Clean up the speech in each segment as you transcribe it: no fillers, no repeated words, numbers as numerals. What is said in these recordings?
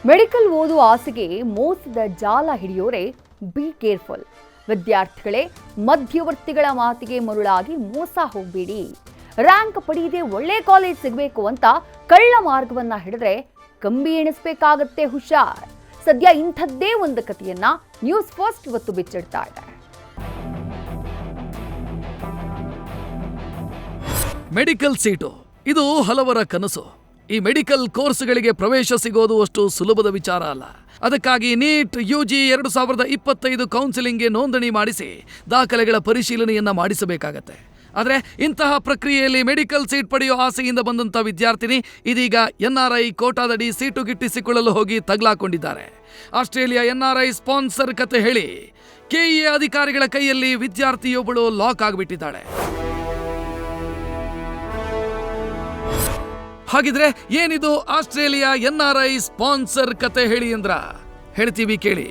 Medical ಓದುವ ಆಸೆಗೆ ಮೋಸದ ಜಾಲ ಹಿಡಿಯೋರೆ ಬಿ ಕೇರ್ಫುಲ್. ವಿದ್ಯಾರ್ಥಿಗಳೇ, ಮಧ್ಯವರ್ತಿಗಳ ಮಾತಿಗೆ ಮರುಳಾಗಿ ಮೋಸ ಹೋಗಬೇಡಿ. ರ್ಯಾಂಕ್ ಪಡೆಯದೆ ಒಳ್ಳೆ ಕಾಲೇಜ್ ಸಿಗಬೇಕು ಅಂತ ಕಳ್ಳ ಮಾರ್ಗವನ್ನ ಹಿಡಿದ್ರೆ ಕಂಬಿ ಎಣಿಸಬೇಕಾಗತ್ತೆ, ಹುಷಾರ್. ಸದ್ಯ ಇಂಥದ್ದೇ ಒಂದು ಕಥೆಯನ್ನ ನ್ಯೂಸ್ ಫಸ್ಟ್ ಇವತ್ತು ಬಿಚ್ಚಿಡ್ತಾ ಇದೆ. ಮೆಡಿಕಲ್ ಸೀಟು ಇದು ಹಲವರ ಕನಸು. ಈ ಮೆಡಿಕಲ್ ಕೋರ್ಸ್ಗಳಿಗೆ ಪ್ರವೇಶ ಸಿಗೋದು ಅಷ್ಟು ಸುಲಭದ ವಿಚಾರ ಅಲ್ಲ. ಅದಕ್ಕಾಗಿ ನೀಟ್ UG 2025 ಕೌನ್ಸಿಲಿಂಗ್ಗೆ ನೋಂದಣಿ ಮಾಡಿಸಿ ದಾಖಲೆಗಳ ಪರಿಶೀಲನೆಯನ್ನ ಮಾಡಿಸಬೇಕಾಗತ್ತೆ. ಆದರೆ ಇಂತಹ ಪ್ರಕ್ರಿಯೆಯಲ್ಲಿ ಮೆಡಿಕಲ್ ಸೀಟ್ ಪಡೆಯೋ ಆಸೆಯಿಂದ ಬಂದಂಥ ವಿದ್ಯಾರ್ಥಿನಿ ಇದೀಗ NRI ಕೋಟಾದಡಿ ಸೀಟು ಗಿಟ್ಟಿಸಿಕೊಳ್ಳಲು ಹೋಗಿ ತಗ್ಲಾಕೊಂಡಿದ್ದಾರೆ. ಆಸ್ಟ್ರೇಲಿಯಾ NRI ಸ್ಪಾನ್ಸರ್ ಕತೆ ಹೇಳಿ KEA ಅಧಿಕಾರಿಗಳ ಕೈಯಲ್ಲಿ ವಿದ್ಯಾರ್ಥಿಯೊಬ್ಬಳು ಲಾಕ್ ಆಗಿಬಿಟ್ಟಿದ್ದಾಳೆ. ಹಾಗಿದ್ರೆ ಏನಿದು ಆಸ್ಟ್ರೇಲಿಯಾ NRI ಸ್ಪಾನ್ಸರ್ ಕತೆ ಹೇಳಿ ಅಂದ್ರ ಹೇಳ್ತೀವಿ ಕೇಳಿ.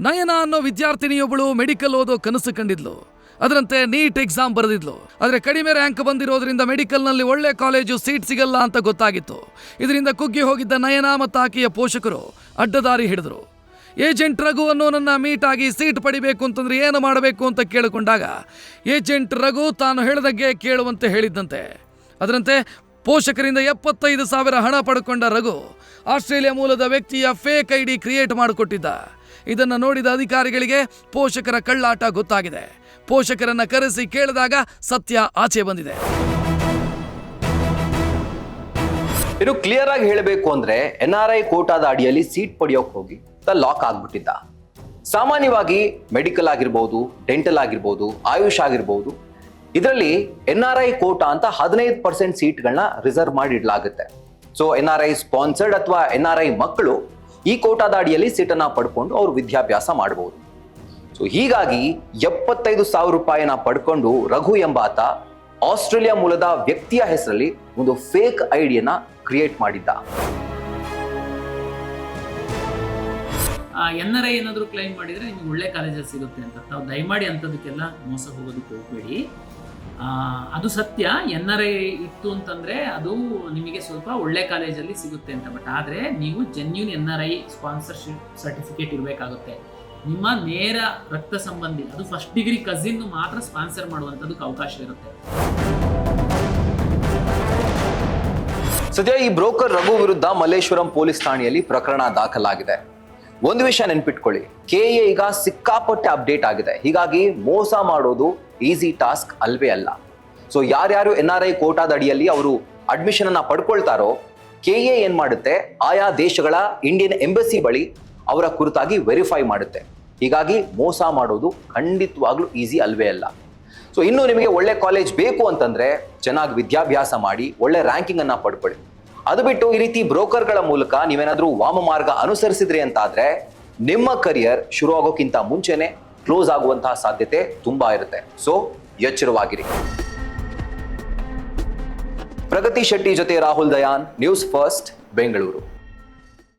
ನಯನ ಅನ್ನೋ ವಿದ್ಯಾರ್ಥಿನಿಯೊಬ್ಬಳು ಮೆಡಿಕಲ್ ಓದೋ ಕನಸು ಕಂಡಿದ್ಲು. ಅದರಂತೆ ನೀಟ್ ಎಕ್ಸಾಮ್ ಬರೆದಿದ್ಲು. ಆದರೆ ಕಡಿಮೆ ರ್ಯಾಂಕ್ ಬಂದಿರೋದ್ರಿಂದ ಮೆಡಿಕಲ್ನಲ್ಲಿ ಒಳ್ಳೆ ಕಾಲೇಜು ಸೀಟ್ ಸಿಗಲ್ಲ ಅಂತ ಗೊತ್ತಾಗಿತ್ತು. ಇದರಿಂದ ಕುಗ್ಗಿ ಹೋಗಿದ್ದ ನಯನ ಮತ್ತು ಆಕೆಯ ಪೋಷಕರು ಅಡ್ಡದಾರಿ ಹಿಡಿದ್ರು. ಏಜೆಂಟ್ ರಘು ಅನ್ನೋನನ್ನ ಮೀಟ್ ಆಗಿ ಸೀಟ್ ಪಡಿಬೇಕು ಅಂತಂದ್ರೆ ಏನು ಮಾಡಬೇಕು ಅಂತ ಕೇಳಿಕೊಂಡಾಗ ಏಜೆಂಟ್ ರಘು ತಾನು ಹೇಳಿದಾಗೆ ಕೇಳುವಂತೆ ಹೇಳಿದ್ದಂತೆ. ಅದರಂತೆ ಪೋಷಕರಿಂದ 75,000 ಹಣ ಪಡ್ಕೊಂಡ ರಘು ಆಸ್ಟ್ರೇಲಿಯಾ ಮೂಲದ ವ್ಯಕ್ತಿಯ ಫೇಕ್ ID ಕ್ರಿಯೇಟ್ ಮಾಡಿಕೊಟ್ಟಿದ್ದ. ಇದನ್ನು ನೋಡಿದ ಅಧಿಕಾರಿಗಳಿಗೆ ಪೋಷಕರ ಕಳ್ಳಾಟ ಗೊತ್ತಾಗಿದೆ. ಪೋಷಕರನ್ನ ಕರೆಸಿ ಕೇಳಿದಾಗ ಸತ್ಯ ಆಚೆ ಬಂದಿದೆ. ಇನ್ನು ಕ್ಲಿಯರ್ ಆಗಿ ಹೇಳಬೇಕು ಅಂದ್ರೆ NRI ಕೋಟಾದ ಅಡಿಯಲ್ಲಿ ಸೀಟ್ ಪಡೆಯೋಕೆ ಹೋಗಿ ಲಾಕ್ ಆಗ್ಬಿಟ್ಟಿದ್ದ. ಸಾಮಾನ್ಯವಾಗಿ ಮೆಡಿಕಲ್ ಆಗಿರ್ಬೋದು, ಡೆಂಟಲ್ ಆಗಿರ್ಬೋದು, ಆಯುಷ್ ಆಗಿರ್ಬೋದು, ಇದರಲ್ಲಿ NRI ಕೋಟಾ ಅಂತ 15% ಸೀಟ್ಗಳನ್ನ ರಿಸರ್ವ್ ಮಾಡಿ ಇಡಲಾಗುತ್ತೆ. ಸೊ NRI ಸ್ಪಾನ್ಸರ್ಡ್ ಅಥವಾ NRI ಮಕ್ಕಳು ಈ ಕೋಟಾದ ಅಡಿಯಲ್ಲಿ ಸೀಟನ್ನ ಪಡ್ಕೊಂಡು ಅವರು ವಿದ್ಯಾಭ್ಯಾಸ ಮಾಡಬಹುದು. ಸೊ ಹೀಗಾಗಿ 75,000 ರೂಪಾಯಿನ ಪಡ್ಕೊಂಡು ರಘು ಎಂಬಾತ ಆಸ್ಟ್ರೇಲಿಯಾ ಮೂಲದ ವ್ಯಕ್ತಿಯ ಹೆಸರಲ್ಲಿ ಒಂದು ಫೇಕ್ ಐಡಿಯನ್ನ ಕ್ರಿಯೇಟ್ ಮಾಡಿದ್ದ. NRI ಏನಾದರೂ ಕ್ಲೈಮ್ ಮಾಡಿದರೆ ನಿಮ್ಗೆ ಒಳ್ಳೆ ಕಾಲೇಜಲ್ಲಿ ಸಿಗುತ್ತೆ ಅಂತ. ತಾವು ದಯಮಾಡಿ ಅಂಥದಕ್ಕೆಲ್ಲ ಮೋಸ ಹೋಗೋದಕ್ಕೆ ಹೋಗಬೇಡಿ. ಅದು ಸತ್ಯ, NRI ಇತ್ತು ಅಂತಂದರೆ ಅದು ನಿಮಗೆ ಸ್ವಲ್ಪ ಒಳ್ಳೆ ಕಾಲೇಜಲ್ಲಿ ಸಿಗುತ್ತೆ ಅಂತ. ಬಟ್ ಆದರೆ ನೀವು ಜೆನ್ಯೂನ್ NRI ಸ್ಪಾನ್ಸರ್ಶಿಪ್ ಸರ್ಟಿಫಿಕೇಟ್ ಇರಬೇಕಾಗುತ್ತೆ. ನಿಮ್ಮ ನೇರ ರಕ್ತ ಸಂಬಂಧಿ, ಅದು ಫಸ್ಟ್ ಡಿಗ್ರಿ ಕಸಿನ್ ಮಾತ್ರ ಸ್ಪಾನ್ಸರ್ ಮಾಡುವಂಥದ್ದಕ್ಕೆ ಅವಕಾಶ ಇರುತ್ತೆ. ಸದ್ಯ ಈ ಬ್ರೋಕರ್ ರಘು ವಿರುದ್ಧ ಮಲ್ಲೇಶ್ವರಂ ಪೊಲೀಸ್ ಠಾಣೆಯಲ್ಲಿ ಪ್ರಕರಣ ದಾಖಲಾಗಿದೆ. ಒಂದು ವಿಷಯ ನೆನ್ಪಿಟ್ಕೊಳ್ಳಿ, KEA ಈಗ ಸಿಕ್ಕಾಪಟ್ಟೆ ಅಪ್ಡೇಟ್ ಆಗಿದೆ. ಹೀಗಾಗಿ ಮೋಸ ಮಾಡೋದು ಈಸಿ ಟಾಸ್ಕ್ ಅಲ್ವೇ ಅಲ್ಲ. ಸೊ ಯಾರ್ಯಾರು NRI ಕೋಟಾದ ಅಡಿಯಲ್ಲಿ ಅವರು ಅಡ್ಮಿಷನ್ ಅನ್ನ ಪಡ್ಕೊಳ್ತಾರೋ KEA ಏನ್ ಮಾಡುತ್ತೆ, ಆಯಾ ದೇಶಗಳ ಇಂಡಿಯನ್ ಎಂಬಸಿ ಬಳಿ ಅವರ ಕುರಿತಾಗಿ ವೆರಿಫೈ ಮಾಡುತ್ತೆ. ಹೀಗಾಗಿ ಮೋಸ ಮಾಡೋದು ಖಂಡಿತವಾಗ್ಲೂ ಈಸಿ ಅಲ್ವೇ ಅಲ್ಲ. ಸೊ ಇನ್ನು ನಿಮಗೆ ಒಳ್ಳೆ ಕಾಲೇಜ್ ಬೇಕು ಅಂತಂದ್ರೆ ಚೆನ್ನಾಗಿ ವಿದ್ಯಾಭ್ಯಾಸ ಮಾಡಿ ಒಳ್ಳೆ ರ್ಯಾಂಕಿಂಗ್ ಅನ್ನ ಪಡ್ಕೊಳ್ಳಿ. ಅದು ಬಿಟ್ಟು ಈ ರೀತಿ ಬ್ರೋಕರ್ಗಳ ಮೂಲಕ ನೀವೇನಾದ್ರೂ ವಾಮ ಮಾರ್ಗ ಅನುಸರಿಸಿದ್ರಿ ಅಂತಾದ್ರೆ ನಿಮ್ಮ ಕರಿಯರ್ ಶುರು ಆಗೋಕ್ಕಿಂತ ಮುಂಚೆನೆ ಕ್ಲೋಸ್ ಆಗುವಂತಹ ಸಾಧ್ಯತೆ ತುಂಬಾ ಇರುತ್ತೆ. ಸೊ ಎಚ್ಚರವಾಗಿರಿ. ಪ್ರಗತಿ ಶೆಟ್ಟಿ ಜೊತೆ ರಾಹುಲ್ ದಯಾನ್, ನ್ಯೂಸ್ ಫಸ್ಟ್, ಬೆಂಗಳೂರು.